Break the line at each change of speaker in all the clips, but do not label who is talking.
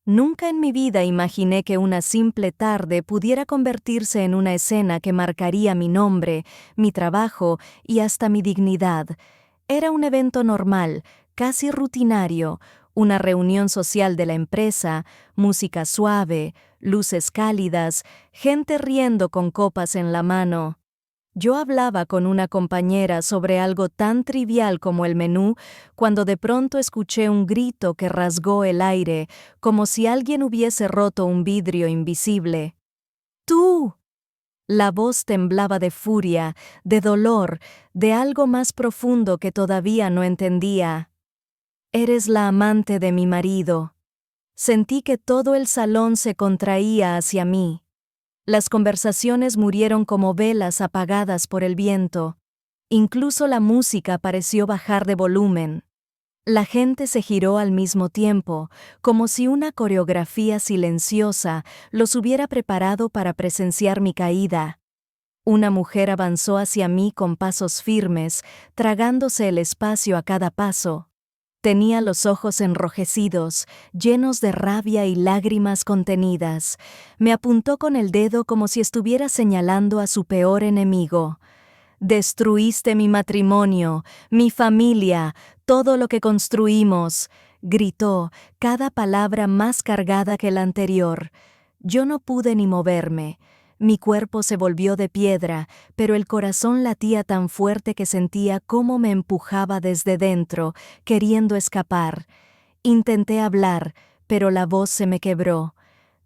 Nunca en mi vida imaginé que una simple tarde pudiera convertirse en una escena que marcaría mi nombre, mi trabajo y hasta mi dignidad. Era un evento normal, casi rutinario, una reunión social de la empresa, música suave, luces cálidas, gente riendo con copas en la mano. Yo hablaba con una compañera sobre algo tan trivial como el menú cuando de pronto escuché un grito que rasgó el aire, como si alguien hubiese roto un vidrio invisible. ¡Tú! La voz temblaba de furia, de dolor, de algo más profundo que todavía no entendía. Eres la amante de mi marido. Sentí que todo el salón se contraía hacia mí. Las conversaciones murieron como velas apagadas por el viento. Incluso la música pareció bajar de volumen. La gente se giró al mismo tiempo, como si una coreografía silenciosa los hubiera preparado para presenciar mi caída. Una mujer avanzó hacia mí con pasos firmes, tragándose el espacio a cada paso. Tenía los ojos enrojecidos, llenos de rabia y lágrimas contenidas. Me apuntó con el dedo como si estuviera señalando a su peor enemigo. «Destruiste mi matrimonio, mi familia, todo lo que construimos», gritó, cada palabra más cargada que la anterior. Yo no pude ni moverme. Mi cuerpo se volvió de piedra, pero el corazón latía tan fuerte que sentía cómo me empujaba desde dentro, queriendo escapar. Intenté hablar, pero la voz se me quebró.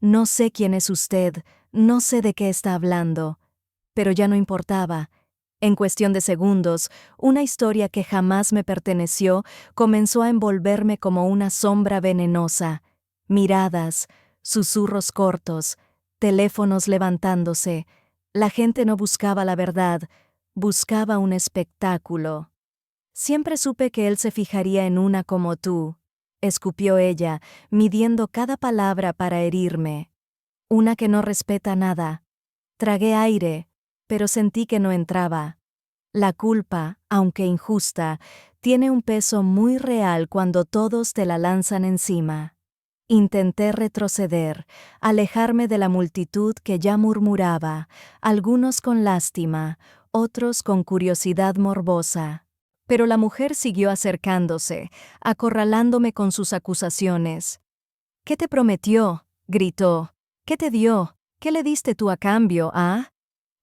No sé quién es usted, no sé de qué está hablando. Pero ya no importaba. En cuestión de segundos, una historia que jamás me perteneció comenzó a envolverme como una sombra venenosa. Miradas, susurros cortos, teléfonos levantándose. La gente no buscaba la verdad, buscaba un espectáculo. Siempre supe que él se fijaría en una como tú, escupió ella, midiendo cada palabra para herirme. Una que no respeta nada. Tragué aire, pero sentí que no entraba. La culpa, aunque injusta, tiene un peso muy real cuando todos te la lanzan encima. Intenté retroceder, alejarme de la multitud que ya murmuraba, algunos con lástima, otros con curiosidad morbosa. Pero la mujer siguió acercándose, acorralándome con sus acusaciones. «¿Qué te prometió?», gritó. «¿Qué te dio? ¿Qué le diste tú a cambio, ah?»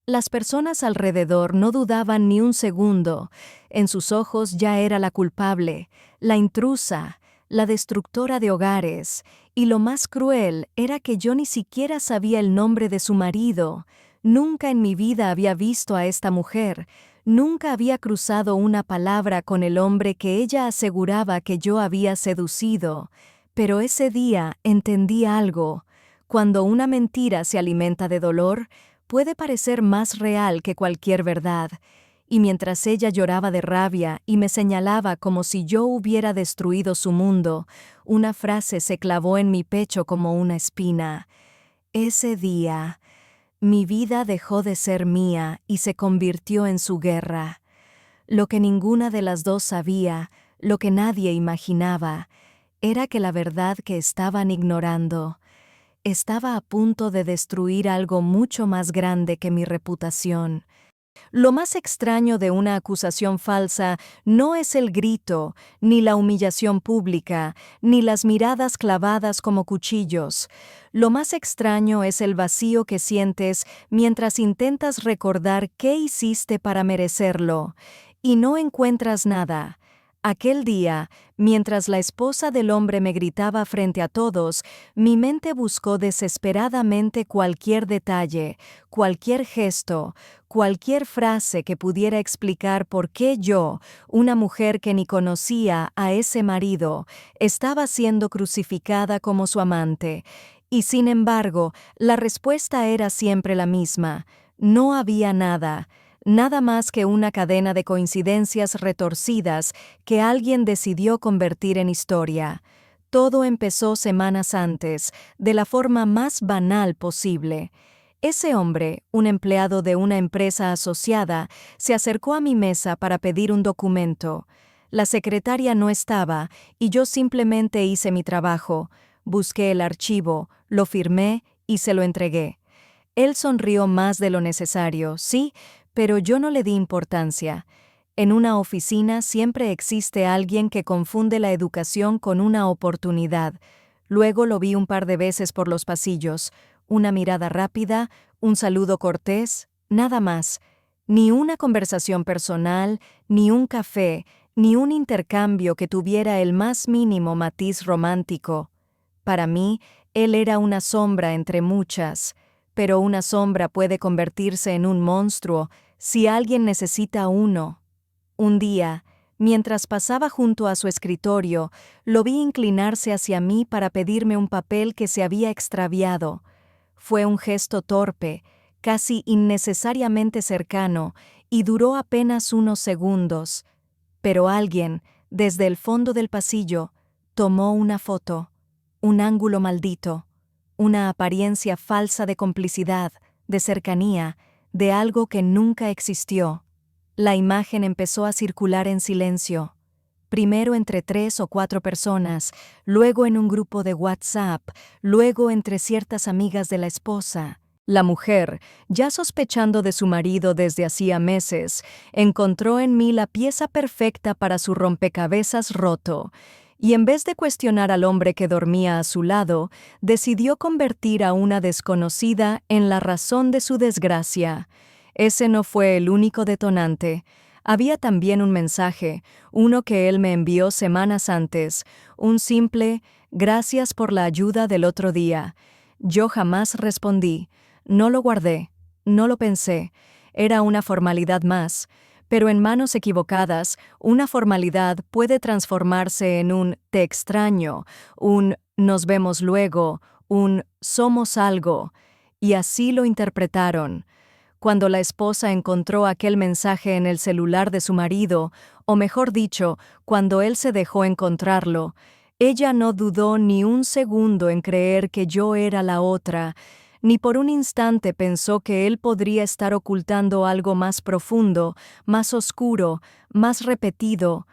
Las personas alrededor no dudaban ni un segundo. En sus ojos ya era la culpable, la intrusa, la destructora de hogares, y lo más cruel era que yo ni siquiera sabía el nombre de su marido. Nunca en mi vida había visto a esta mujer, nunca había cruzado una palabra con el hombre que ella aseguraba que yo había seducido. Pero ese día entendí algo. Cuando una mentira se alimenta de dolor, puede parecer más real que cualquier verdad, y mientras ella lloraba de rabia y me señalaba como si yo hubiera destruido su mundo, una frase se clavó en mi pecho como una espina. Ese día, mi vida dejó de ser mía y se convirtió en su guerra. Lo que ninguna de las dos sabía, lo que nadie imaginaba, era que la verdad que estaban ignorando estaba a punto de destruir algo mucho más grande que mi reputación. Lo más extraño de una acusación falsa no es el grito, ni la humillación pública, ni las miradas clavadas como cuchillos. Lo más extraño es el vacío que sientes mientras intentas recordar qué hiciste para merecerlo, y no encuentras nada. Aquel día, mientras la esposa del hombre me gritaba frente a todos, mi mente buscó desesperadamente cualquier detalle, cualquier gesto, cualquier frase que pudiera explicar por qué yo, una mujer que ni conocía a ese marido, estaba siendo crucificada como su amante. Y sin embargo, la respuesta era siempre la misma. No había nada. Nada más que una cadena de coincidencias retorcidas que alguien decidió convertir en historia. Todo empezó semanas antes, de la forma más banal posible. Ese hombre, un empleado de una empresa asociada, se acercó a mi mesa para pedir un documento. La secretaria no estaba y yo simplemente hice mi trabajo. Busqué el archivo, lo firmé y se lo entregué. Él sonrió más de lo necesario, sí, pero yo no le di importancia. En una oficina siempre existe alguien que confunde la educación con una oportunidad. Luego lo vi un par de veces por los pasillos. Una mirada rápida, un saludo cortés, nada más. Ni una conversación personal, ni un café, ni un intercambio que tuviera el más mínimo matiz romántico. Para mí, él era una sombra entre muchas, pero una sombra puede convertirse en un monstruo si alguien necesita uno. Un día, mientras pasaba junto a su escritorio, lo vi inclinarse hacia mí para pedirme un papel que se había extraviado. Fue un gesto torpe, casi innecesariamente cercano, y duró apenas unos segundos. Pero alguien, desde el fondo del pasillo, tomó una foto, un ángulo maldito, una apariencia falsa de complicidad, de cercanía, de algo que nunca existió. La imagen empezó a circular en silencio, primero entre 3 o 4 personas, luego en un grupo de WhatsApp, luego entre ciertas amigas de la esposa. La mujer, ya sospechando de su marido desde hacía meses, encontró en mí la pieza perfecta para su rompecabezas roto, y en vez de cuestionar al hombre que dormía a su lado, decidió convertir a una desconocida en la razón de su desgracia. Ese no fue el único detonante. Había también un mensaje, uno que él me envió semanas antes, un simple «Gracias por la ayuda del otro día». Yo jamás respondí, no lo guardé, no lo pensé, era una formalidad más, pero en manos equivocadas, una formalidad puede transformarse en un «te extraño», un «nos vemos luego», un «somos algo», y así lo interpretaron. Cuando la esposa encontró aquel mensaje en el celular de su marido, o mejor dicho, cuando él se dejó encontrarlo, ella no dudó ni un segundo en creer que yo era la otra, ni por un instante pensó que él podría estar ocultando algo más profundo, más oscuro, más repetido.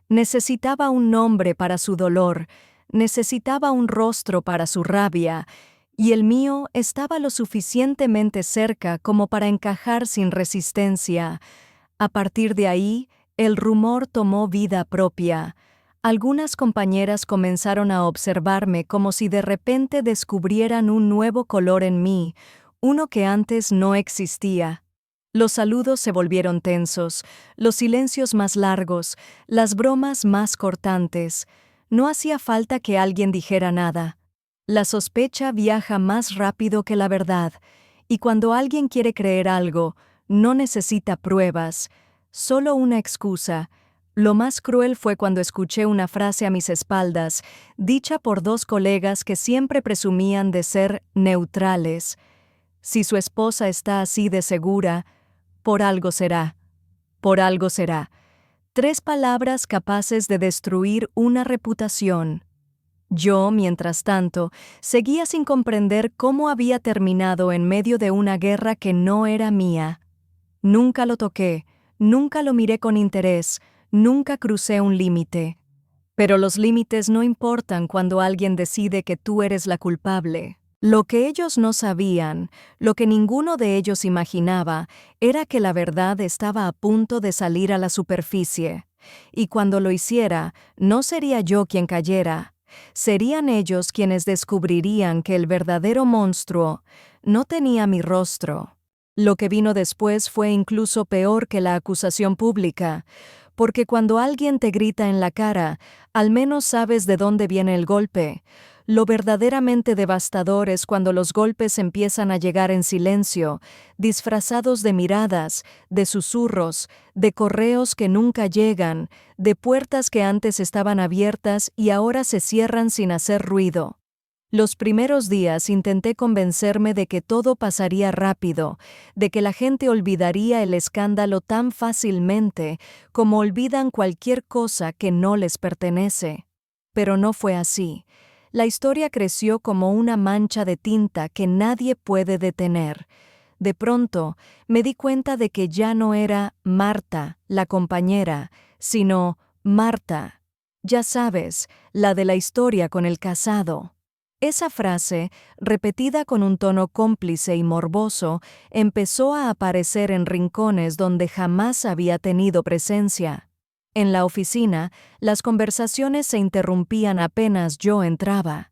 Necesitaba un nombre para su dolor, necesitaba un rostro para su rabia, y el mío estaba lo suficientemente cerca como para encajar sin resistencia. A partir de ahí, el rumor tomó vida propia. Algunas compañeras comenzaron a observarme como si de repente descubrieran un nuevo color en mí, uno que antes no existía. Los saludos se volvieron tensos, los silencios más largos, las bromas más cortantes. No hacía falta que alguien dijera nada. La sospecha viaja más rápido que la verdad, y cuando alguien quiere creer algo, no necesita pruebas, solo una excusa. Lo más cruel fue cuando escuché una frase a mis espaldas, dicha por 2 colegas que siempre presumían de ser neutrales. Si su esposa está así de segura, por algo será. Por algo será. 3 palabras capaces de destruir una reputación. Yo, mientras tanto, seguía sin comprender cómo había terminado en medio de una guerra que no era mía. Nunca lo toqué, nunca lo miré con interés, nunca crucé un límite. Pero los límites no importan cuando alguien decide que tú eres la culpable. Lo que ellos no sabían, lo que ninguno de ellos imaginaba, era que la verdad estaba a punto de salir a la superficie. Y cuando lo hiciera, no sería yo quien cayera. Serían ellos quienes descubrirían que el verdadero monstruo no tenía mi rostro. Lo que vino después fue incluso peor que la acusación pública, porque cuando alguien te grita en la cara, al menos sabes de dónde viene el golpe. Lo verdaderamente devastador es cuando los golpes empiezan a llegar en silencio, disfrazados de miradas, de susurros, de correos que nunca llegan, de puertas que antes estaban abiertas y ahora se cierran sin hacer ruido. Los primeros días intenté convencerme de que todo pasaría rápido, de que la gente olvidaría el escándalo tan fácilmente como olvidan cualquier cosa que no les pertenece. Pero no fue así. La historia creció como una mancha de tinta que nadie puede detener. De pronto, me di cuenta de que ya no era Marta, la compañera, sino Marta. Ya sabes, la de la historia con el casado. Esa frase, repetida con un tono cómplice y morboso, empezó a aparecer en rincones donde jamás había tenido presencia. En la oficina, las conversaciones se interrumpían apenas yo entraba.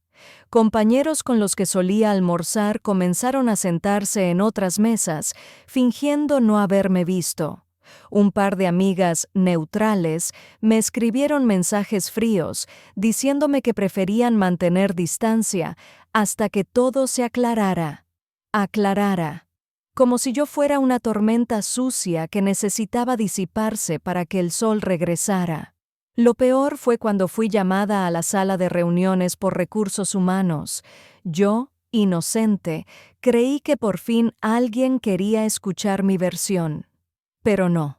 Compañeros con los que solía almorzar comenzaron a sentarse en otras mesas, fingiendo no haberme visto. Un par de amigas neutrales me escribieron mensajes fríos, diciéndome que preferían mantener distancia hasta que todo se aclarara. Aclarara. Como si yo fuera una tormenta sucia que necesitaba disiparse para que el sol regresara. Lo peor fue cuando fui llamada a la sala de reuniones por recursos humanos. Yo, inocente, creí que por fin alguien quería escuchar mi versión. Pero no.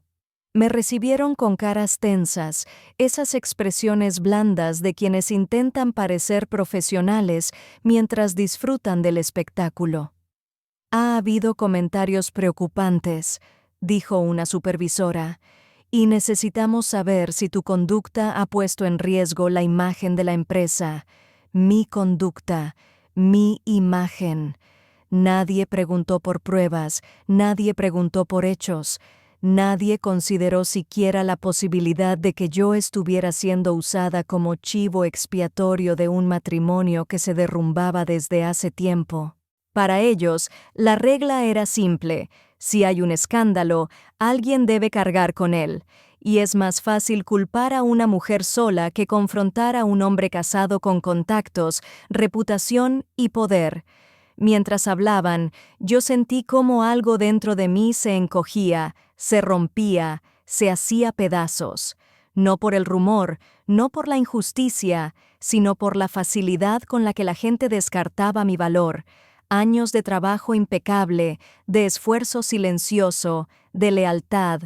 Me recibieron con caras tensas, esas expresiones blandas de quienes intentan parecer profesionales mientras disfrutan del espectáculo. Ha habido comentarios preocupantes, dijo una supervisora, y necesitamos saber si tu conducta ha puesto en riesgo la imagen de la empresa. Mi conducta, mi imagen. Nadie preguntó por pruebas, nadie preguntó por hechos. Nadie consideró siquiera la posibilidad de que yo estuviera siendo usada como chivo expiatorio de un matrimonio que se derrumbaba desde hace tiempo. Para ellos, la regla era simple: si hay un escándalo, alguien debe cargar con él, y es más fácil culpar a una mujer sola que confrontar a un hombre casado con contactos, reputación y poder. Mientras hablaban, yo sentí cómo algo dentro de mí se encogía, se rompía, se hacía pedazos. No por el rumor, no por la injusticia, sino por la facilidad con la que la gente descartaba mi valor. Años de trabajo impecable, de esfuerzo silencioso, de lealtad,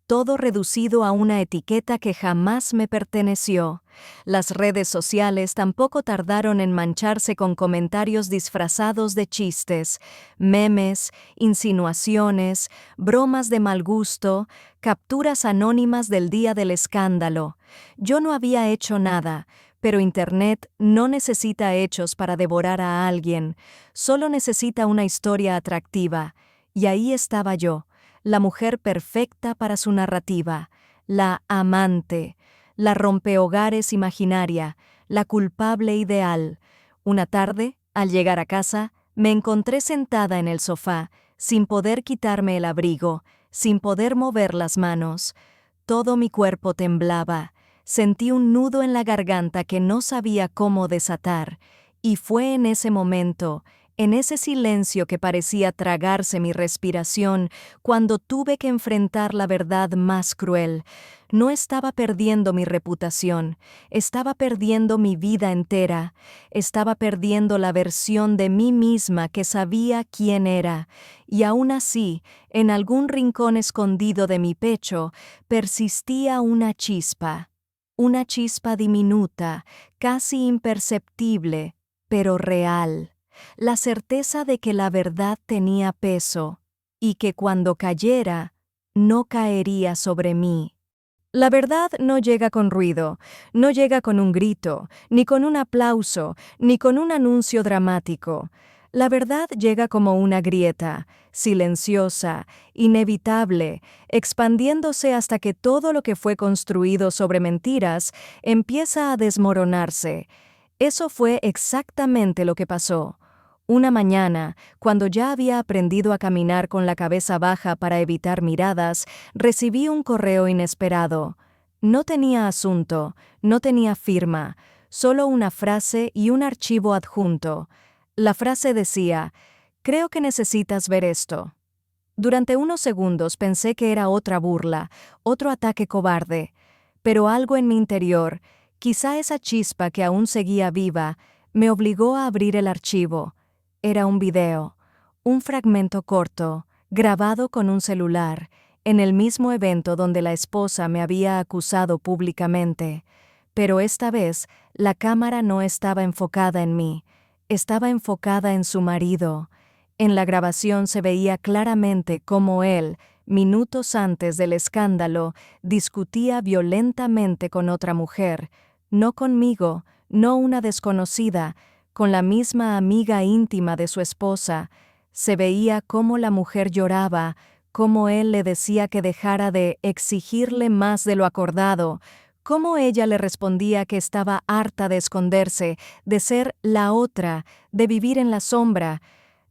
todo reducido a una etiqueta que jamás me perteneció. Las redes sociales tampoco tardaron en mancharse con comentarios disfrazados de chistes, memes, insinuaciones, bromas de mal gusto, capturas anónimas del día del escándalo. Yo no había hecho nada, pero Internet no necesita hechos para devorar a alguien, solo necesita una historia atractiva. Y ahí estaba yo, la mujer perfecta para su narrativa, la amante, la rompehogares imaginaria, la culpable ideal. Una tarde, al llegar a casa, me encontré sentada en el sofá, sin poder quitarme el abrigo, sin poder mover las manos. Todo mi cuerpo temblaba. Sentí un nudo en la garganta que no sabía cómo desatar, y fue en ese momento, en ese silencio que parecía tragarse mi respiración, cuando tuve que enfrentar la verdad más cruel. No estaba perdiendo mi reputación, estaba perdiendo mi vida entera, estaba perdiendo la versión de mí misma que sabía quién era, y aún así, en algún rincón escondido de mi pecho, persistía una chispa diminuta, casi imperceptible, pero real. La certeza de que la verdad tenía peso y que cuando cayera, no caería sobre mí. La verdad no llega con ruido, no llega con un grito, ni con un aplauso, ni con un anuncio dramático. La verdad llega como una grieta, silenciosa, inevitable, expandiéndose hasta que todo lo que fue construido sobre mentiras empieza a desmoronarse. Eso fue exactamente lo que pasó. Una mañana, cuando ya había aprendido a caminar con la cabeza baja para evitar miradas, recibí un correo inesperado. No tenía asunto, no tenía firma, solo una frase y un archivo adjunto. La frase decía: «Creo que necesitas ver esto». Durante unos segundos pensé que era otra burla, otro ataque cobarde, pero algo en mi interior, quizá esa chispa que aún seguía viva, me obligó a abrir el archivo. Era un video, un fragmento corto, grabado con un celular, en el mismo evento donde la esposa me había acusado públicamente. Pero esta vez, la cámara no estaba enfocada en mí, estaba enfocada en su marido. En la grabación se veía claramente cómo él, minutos antes del escándalo, discutía violentamente con otra mujer, no conmigo, no una desconocida, con la misma amiga íntima de su esposa. Se veía cómo la mujer lloraba, cómo él le decía que dejara de exigirle más de lo acordado, cómo ella le respondía que estaba harta de esconderse, de ser la otra, de vivir en la sombra.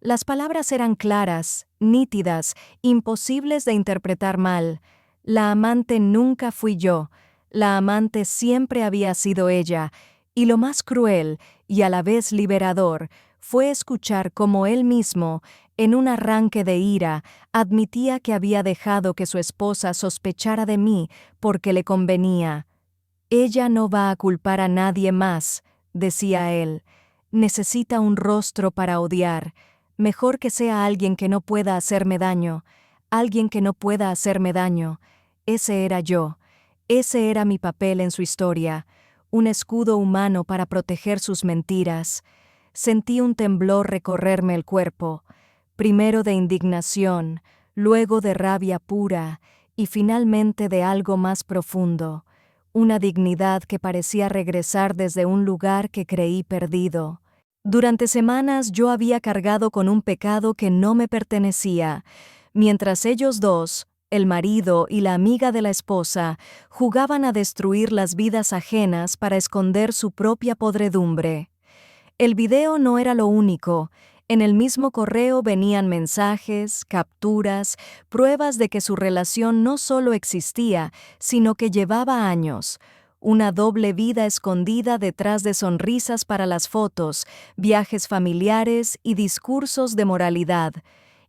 Las palabras eran claras, nítidas, imposibles de interpretar mal. La amante nunca fui yo, la amante siempre había sido ella, y lo más cruel, y a la vez liberador, fue escuchar cómo él mismo, en un arranque de ira, admitía que había dejado que su esposa sospechara de mí porque le convenía. Ella no va a culpar a nadie más, decía él. Necesita un rostro para odiar. Mejor que sea alguien que no pueda hacerme daño. Alguien que no pueda hacerme daño. Ese era yo. Ese era mi papel en su historia. Un escudo humano para proteger sus mentiras. Sentí un temblor recorrerme el cuerpo. Primero de indignación, luego de rabia pura y finalmente de algo más profundo. Una dignidad que parecía regresar desde un lugar que creí perdido. Durante semanas yo había cargado con un pecado que no me pertenecía, mientras ellos dos, el marido y la amiga de la esposa, jugaban a destruir las vidas ajenas para esconder su propia podredumbre. El video no era lo único. En el mismo correo venían mensajes, capturas, pruebas de que su relación no solo existía, sino que llevaba años. Una doble vida escondida detrás de sonrisas para las fotos, viajes familiares y discursos de moralidad.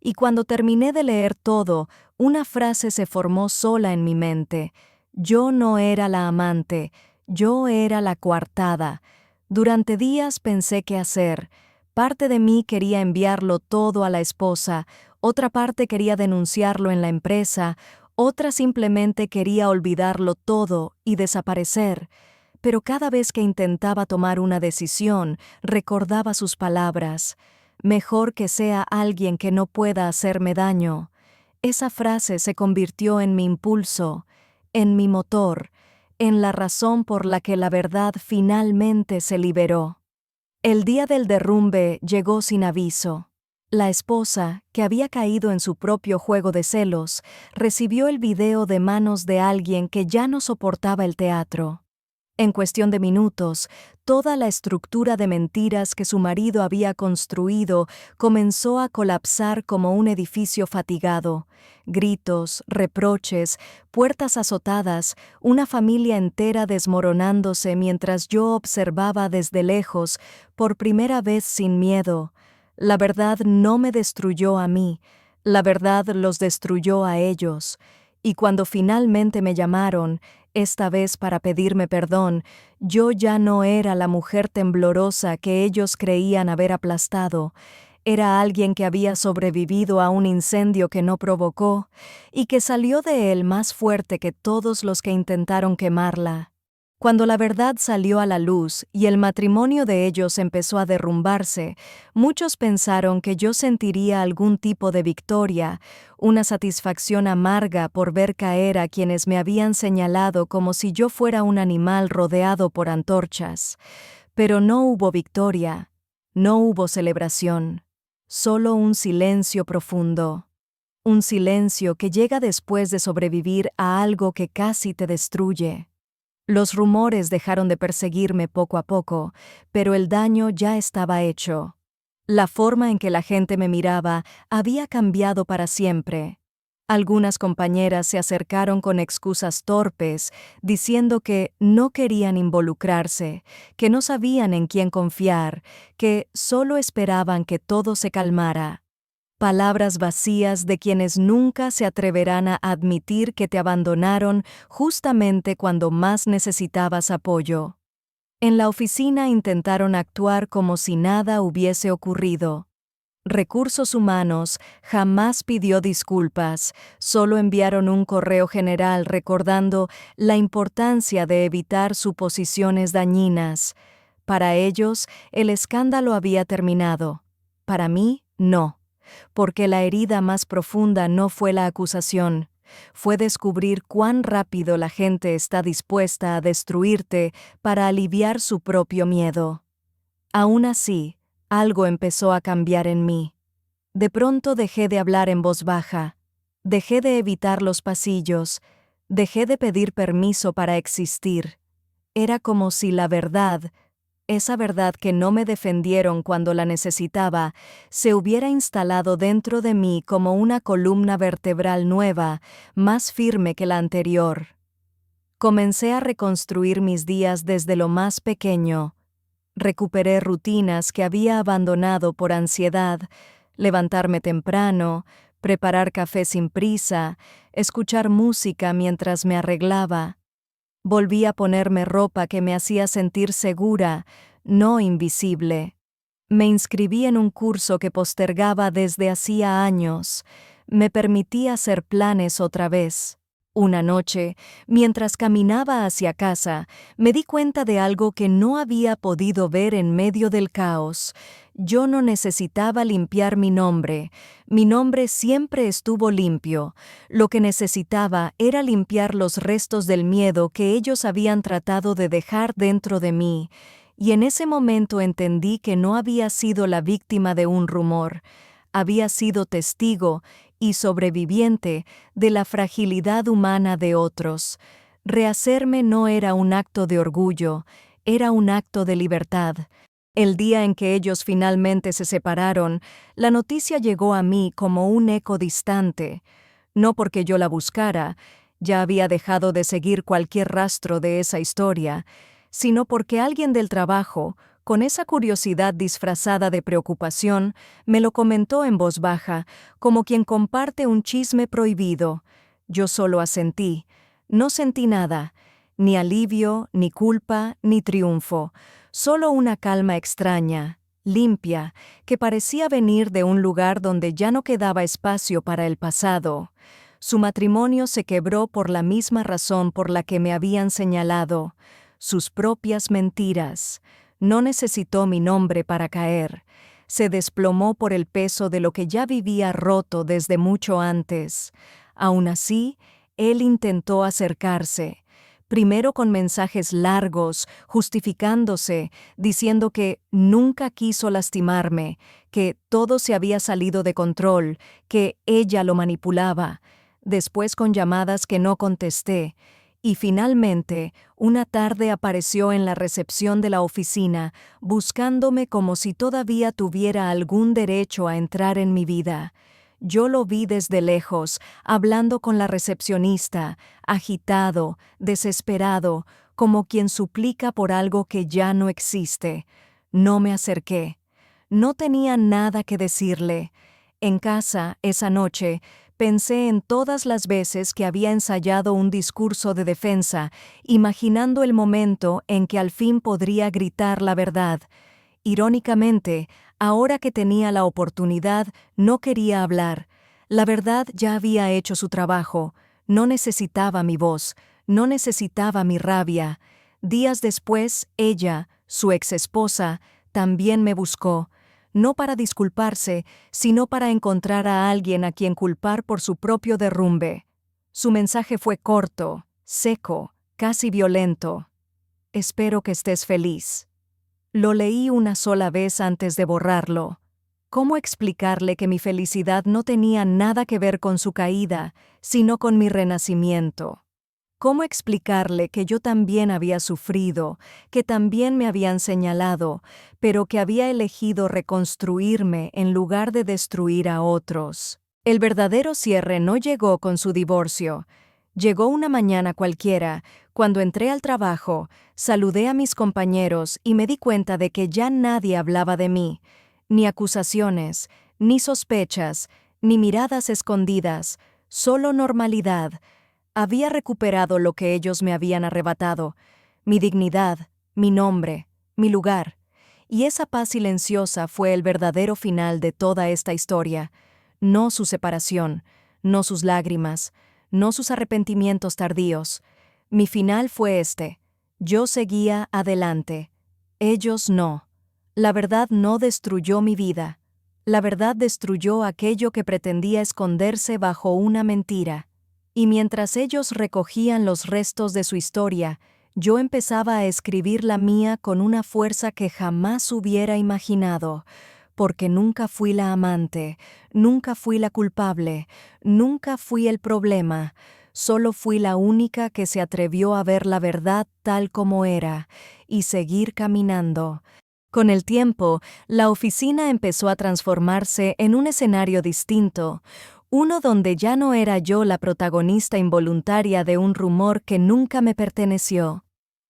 Y cuando terminé de leer todo, una frase se formó sola en mi mente. Yo no era la amante, yo era la coartada. Durante días pensé qué hacer. Parte de mí quería enviarlo todo a la esposa, otra parte quería denunciarlo en la empresa, otra simplemente quería olvidarlo todo y desaparecer. Pero cada vez que intentaba tomar una decisión, recordaba sus palabras. Mejor que sea alguien que no pueda hacerme daño. Esa frase se convirtió en mi impulso, en mi motor, en la razón por la que la verdad finalmente se liberó. El día del derrumbe llegó sin aviso. La esposa, que había caído en su propio juego de celos, recibió el video de manos de alguien que ya no soportaba el teatro. En cuestión de minutos, toda la estructura de mentiras que su marido había construido comenzó a colapsar como un edificio fatigado. Gritos, reproches, puertas azotadas, una familia entera desmoronándose mientras yo observaba desde lejos, por primera vez sin miedo. La verdad no me destruyó a mí, la verdad los destruyó a ellos. Y cuando finalmente me llamaron, esta vez para pedirme perdón, yo ya no era la mujer temblorosa que ellos creían haber aplastado. Era alguien que había sobrevivido a un incendio que no provocó y que salió de él más fuerte que todos los que intentaron quemarla. Cuando la verdad salió a la luz y el matrimonio de ellos empezó a derrumbarse, muchos pensaron que yo sentiría algún tipo de victoria, una satisfacción amarga por ver caer a quienes me habían señalado como si yo fuera un animal rodeado por antorchas. Pero no hubo victoria, no hubo celebración, solo un silencio profundo. Un silencio que llega después de sobrevivir a algo que casi te destruye. Los rumores dejaron de perseguirme poco a poco, pero el daño ya estaba hecho. La forma en que la gente me miraba había cambiado para siempre. Algunas compañeras se acercaron con excusas torpes, diciendo que no querían involucrarse, que no sabían en quién confiar, que solo esperaban que todo se calmara. Palabras vacías de quienes nunca se atreverán a admitir que te abandonaron justamente cuando más necesitabas apoyo. En la oficina intentaron actuar como si nada hubiese ocurrido. Recursos Humanos jamás pidió disculpas, solo enviaron un correo general recordando la importancia de evitar suposiciones dañinas. Para ellos, el escándalo había terminado. Para mí, no. Porque la herida más profunda no fue la acusación, fue descubrir cuán rápido la gente está dispuesta a destruirte para aliviar su propio miedo. Aún así, algo empezó a cambiar en mí. De pronto dejé de hablar en voz baja, dejé de evitar los pasillos, dejé de pedir permiso para existir. Era como si la verdad, esa verdad que no me defendieron cuando la necesitaba, se hubiera instalado dentro de mí como una columna vertebral nueva, más firme que la anterior. Comencé a reconstruir mis días desde lo más pequeño. Recuperé rutinas que había abandonado por ansiedad, levantarme temprano, preparar café sin prisa, escuchar música mientras me arreglaba. Volví a ponerme ropa que me hacía sentir segura, no invisible. Me inscribí en un curso que postergaba desde hacía años. Me permití hacer planes otra vez. Una noche, mientras caminaba hacia casa, me di cuenta de algo que no había podido ver en medio del caos. Yo no necesitaba limpiar mi nombre. Mi nombre siempre estuvo limpio. Lo que necesitaba era limpiar los restos del miedo que ellos habían tratado de dejar dentro de mí. Y en ese momento entendí que no había sido la víctima de un rumor. Había sido testigo y sobreviviente de la fragilidad humana de otros. Rehacerme no era un acto de orgullo, era un acto de libertad. El día en que ellos finalmente se separaron, la noticia llegó a mí como un eco distante. No porque yo la buscara, ya había dejado de seguir cualquier rastro de esa historia, sino porque alguien del trabajo, con esa curiosidad disfrazada de preocupación, me lo comentó en voz baja, como quien comparte un chisme prohibido. Yo solo asentí. No sentí nada, ni alivio, ni culpa, ni triunfo, solo una calma extraña, limpia, que parecía venir de un lugar donde ya no quedaba espacio para el pasado. Su matrimonio se quebró por la misma razón por la que me habían señalado, sus propias mentiras. No necesitó mi nombre para caer. Se desplomó por el peso de lo que ya vivía roto desde mucho antes. Aún así, él intentó acercarse, primero con mensajes largos, justificándose, diciendo que nunca quiso lastimarme, que todo se había salido de control, que ella lo manipulaba, después con llamadas que no contesté, y finalmente, una tarde apareció en la recepción de la oficina, buscándome como si todavía tuviera algún derecho a entrar en mi vida. Yo lo vi desde lejos, hablando con la recepcionista, agitado, desesperado, como quien suplica por algo que ya no existe. No me acerqué. No tenía nada que decirle. En casa, esa noche, pensé en todas las veces que había ensayado un discurso de defensa, imaginando el momento en que al fin podría gritar la verdad. Irónicamente, ahora que tenía la oportunidad, no quería hablar. La verdad ya había hecho su trabajo. No necesitaba mi voz, no necesitaba mi rabia. Días después, ella, su exesposa, también me buscó. No para disculparse, sino para encontrar a alguien a quien culpar por su propio derrumbe. Su mensaje fue corto, seco, casi violento. Espero que estés feliz. Lo leí una sola vez antes de borrarlo. ¿Cómo explicarle que mi felicidad no tenía nada que ver con su caída, sino con mi renacimiento? ¿Cómo explicarle que yo también había sufrido, que también me habían señalado, pero que había elegido reconstruirme en lugar de destruir a otros? El verdadero cierre no llegó con su divorcio. Llegó una mañana cualquiera, cuando entré al trabajo, saludé a mis compañeros y me di cuenta de que ya nadie hablaba de mí, ni acusaciones, ni sospechas, ni miradas escondidas, solo normalidad. Había recuperado lo que ellos me habían arrebatado, mi dignidad, mi nombre, mi lugar. Y esa paz silenciosa fue el verdadero final de toda esta historia, no su separación, no sus lágrimas, no sus arrepentimientos tardíos. Mi final fue este. Yo seguía adelante. Ellos no. La verdad no destruyó mi vida. La verdad destruyó aquello que pretendía esconderse bajo una mentira. Y mientras ellos recogían los restos de su historia, Yo empezaba a escribir la mía con una fuerza que jamás hubiera imaginado, porque nunca fui la amante, nunca fui la culpable, nunca fui el problema, solo fui la única que se atrevió a ver la verdad tal como era, y seguir caminando. Con el tiempo, la oficina empezó a transformarse en un escenario distinto, uno donde ya no era yo la protagonista involuntaria de un rumor que nunca me perteneció.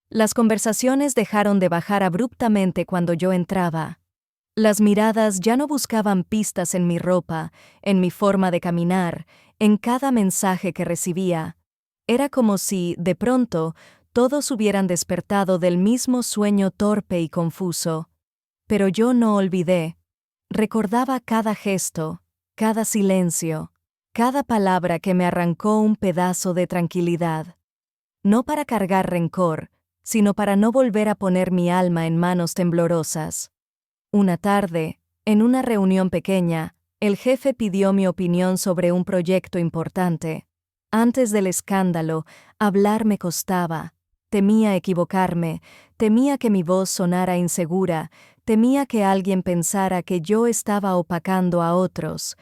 Las conversaciones dejaron de bajar abruptamente cuando yo entraba. Las miradas ya no buscaban pistas en mi ropa, en mi forma de caminar, en cada mensaje que recibía. Era como si, de pronto, todos hubieran despertado del mismo sueño torpe y confuso. Pero yo no olvidé. Recordaba cada gesto, cada silencio, cada palabra que me arrancó un pedazo de tranquilidad. No para cargar rencor, sino para no volver a poner mi alma en manos temblorosas. Una tarde, en una reunión pequeña, el jefe pidió mi opinión sobre un proyecto importante. Antes del escándalo, hablar me costaba. Temía equivocarme, temía que mi voz sonara insegura, temía que alguien pensara que yo estaba opacando a otros.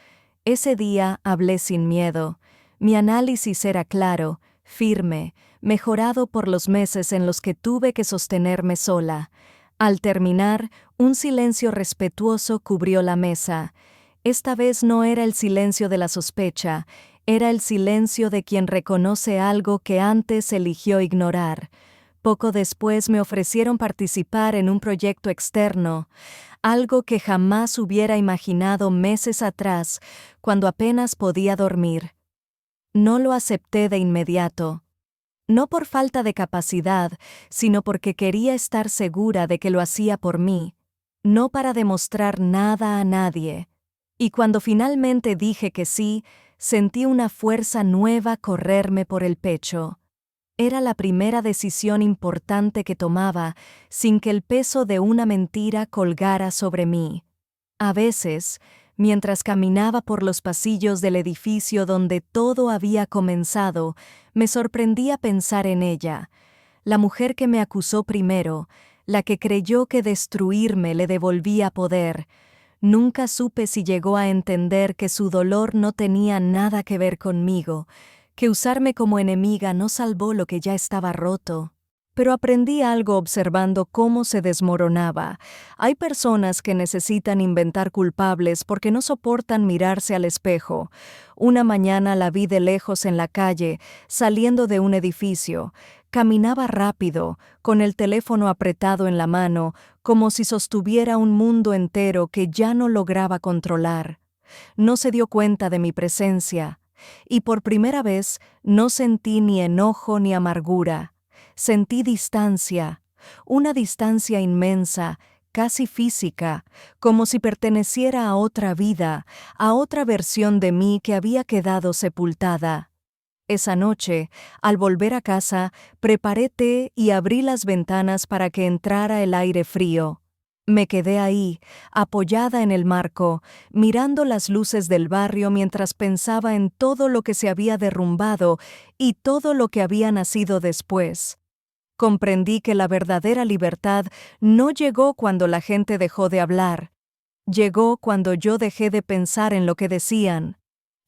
Ese día hablé sin miedo. Mi análisis era claro, firme, mejorado por los meses en los que tuve que sostenerme sola. Al terminar, un silencio respetuoso cubrió la mesa. Esta vez no era el silencio de la sospecha, era el silencio de quien reconoce algo que antes eligió ignorar. Poco después me ofrecieron participar en un proyecto externo, algo que jamás hubiera imaginado meses atrás, cuando apenas podía dormir. No lo acepté de inmediato. No por falta de capacidad, sino porque quería estar segura de que lo hacía por mí, no para demostrar nada a nadie. Y cuando finalmente dije que sí, sentí una fuerza nueva correrme por el pecho. Era la primera decisión importante que tomaba, sin que el peso de una mentira colgara sobre mí. A veces, mientras caminaba por los pasillos del edificio donde todo había comenzado, me sorprendía pensar en ella, la mujer que me acusó primero, la que creyó que destruirme le devolvía poder. Nunca supe si llegó a entender que su dolor no tenía nada que ver conmigo, que usarme como enemiga no salvó lo que ya estaba roto. Pero aprendí algo observando cómo se desmoronaba. Hay personas que necesitan inventar culpables porque no soportan mirarse al espejo. Una mañana la vi de lejos en la calle, saliendo de un edificio. Caminaba rápido, con el teléfono apretado en la mano, como si sostuviera un mundo entero que ya no lograba controlar. No se dio cuenta de mi presencia, y por primera vez no sentí ni enojo ni amargura. Sentí distancia, una distancia inmensa, casi física, como si perteneciera a otra vida, a otra versión de mí que había quedado sepultada. Esa noche, al volver a casa, preparé té y abrí las ventanas para que entrara el aire frío. Me quedé ahí, apoyada en el marco, mirando las luces del barrio mientras pensaba en todo lo que se había derrumbado y todo lo que había nacido después. Comprendí que la verdadera libertad no llegó cuando la gente dejó de hablar. Llegó cuando yo dejé de pensar en lo que decían.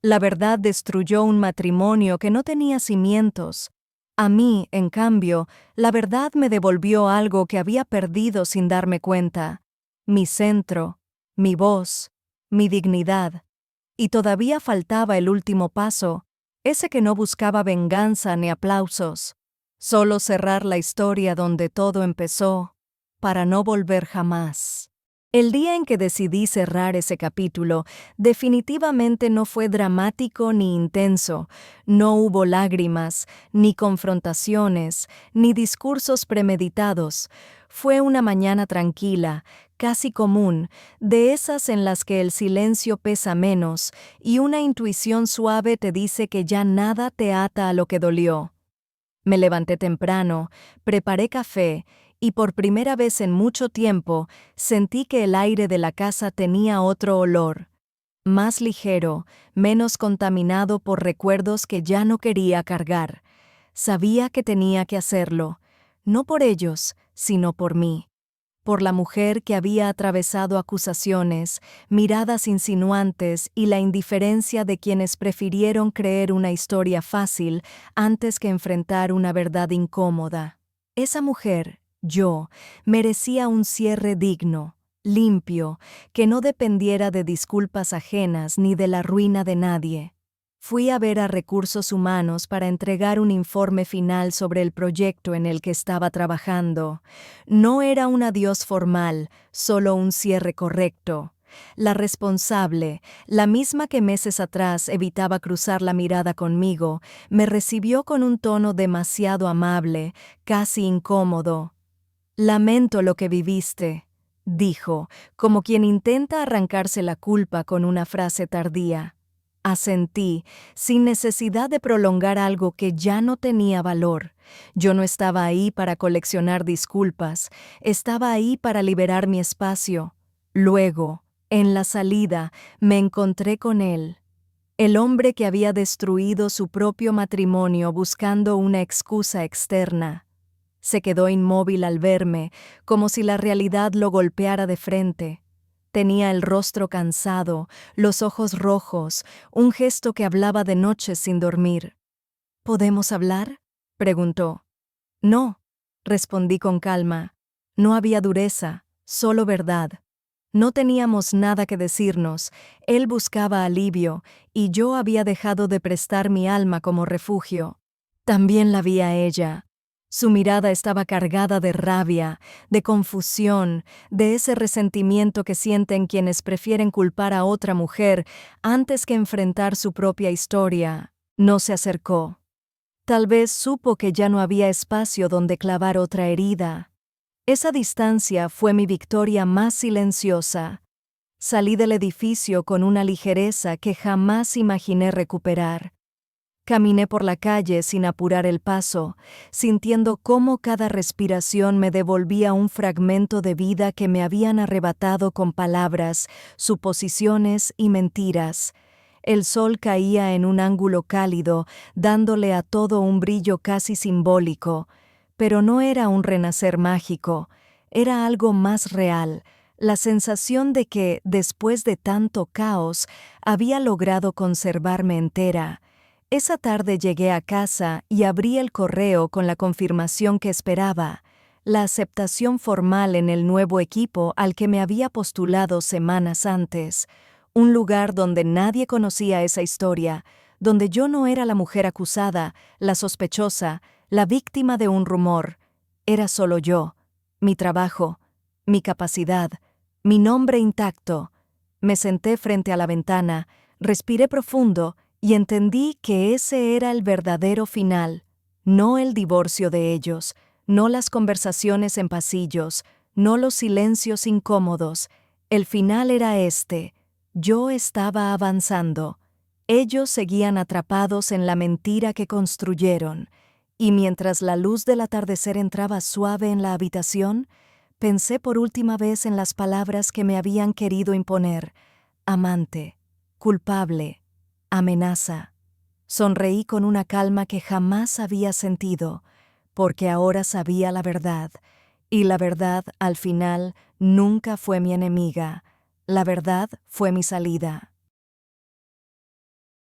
La verdad destruyó un matrimonio que no tenía cimientos. A mí, en cambio, la verdad me devolvió algo que había perdido sin darme cuenta. Mi centro, mi voz, mi dignidad. Y todavía faltaba el último paso, ese que no buscaba venganza ni aplausos. Solo cerrar la historia donde todo empezó, para no volver jamás. El día en que decidí cerrar ese capítulo, definitivamente no fue dramático ni intenso. No hubo lágrimas, ni confrontaciones, ni discursos premeditados. Fue una mañana tranquila, casi común, de esas en las que el silencio pesa menos y una intuición suave te dice que ya nada te ata a lo que dolió. Me levanté temprano, preparé café y por primera vez en mucho tiempo sentí que el aire de la casa tenía otro olor, más ligero, menos contaminado por recuerdos que ya no quería cargar. Sabía que tenía que hacerlo. no por ellos, sino por mí. Por la mujer que había atravesado acusaciones, miradas insinuantes y la indiferencia de quienes prefirieron creer una historia fácil antes que enfrentar una verdad incómoda. Esa mujer, yo, merecía un cierre digno, limpio, que no dependiera de disculpas ajenas ni de la ruina de nadie. Fui a ver a Recursos Humanos para entregar un informe final sobre el proyecto en el que estaba trabajando. No era un adiós formal, solo un cierre correcto. La responsable, la misma que meses atrás evitaba cruzar la mirada conmigo, me recibió con un tono demasiado amable, casi incómodo. «Lamento lo que viviste», dijo, como quien intenta arrancarse la culpa con una frase tardía. Asentí, sin necesidad de prolongar algo que ya no tenía valor. Yo no estaba ahí para coleccionar disculpas, estaba ahí para liberar mi espacio. Luego, en la salida, me encontré con él. El hombre que había destruido su propio matrimonio buscando una excusa externa. Se quedó inmóvil al verme, como si la realidad lo golpeara de frente. Tenía el rostro cansado, los ojos rojos, un gesto que hablaba de noches sin dormir. «¿Podemos hablar?», preguntó. «No», respondí con calma. No había dureza, solo verdad. No teníamos nada que decirnos, él buscaba alivio, y yo había dejado de prestar mi alma como refugio. También la vi a ella. Su mirada estaba cargada de rabia, de confusión, de ese resentimiento que sienten quienes prefieren culpar a otra mujer antes que enfrentar su propia historia. No se acercó. Tal vez supo que ya no había espacio donde clavar otra herida. Esa distancia fue mi victoria más silenciosa. Salí del edificio con una ligereza que jamás imaginé recuperar. Caminé por la calle sin apurar el paso, sintiendo cómo cada respiración me devolvía un fragmento de vida que me habían arrebatado con palabras, suposiciones y mentiras. El sol caía en un ángulo cálido, dándole a todo un brillo casi simbólico, pero no era un renacer mágico, era algo más real, la sensación de que, después de tanto caos, había logrado conservarme entera. Esa tarde llegué a casa y abrí el correo con la confirmación que esperaba, la aceptación formal en el nuevo equipo al que me había postulado semanas antes, un lugar donde nadie conocía esa historia, donde yo no era la mujer acusada, la sospechosa, la víctima de un rumor. Era solo yo, mi trabajo, mi capacidad, mi nombre intacto. Me senté frente a la ventana, respiré profundo y entendí que ese era el verdadero final, no el divorcio de ellos, no las conversaciones en pasillos, no los silencios incómodos. El final era este. Yo estaba avanzando. Ellos seguían atrapados en la mentira que construyeron, y mientras la luz del atardecer entraba suave en la habitación, pensé por última vez en las palabras que me habían querido imponer: amante, culpable, amenaza. Sonreí con una calma que jamás había sentido, porque ahora sabía la verdad, y la verdad, al final, nunca fue mi enemiga. La verdad fue mi salida.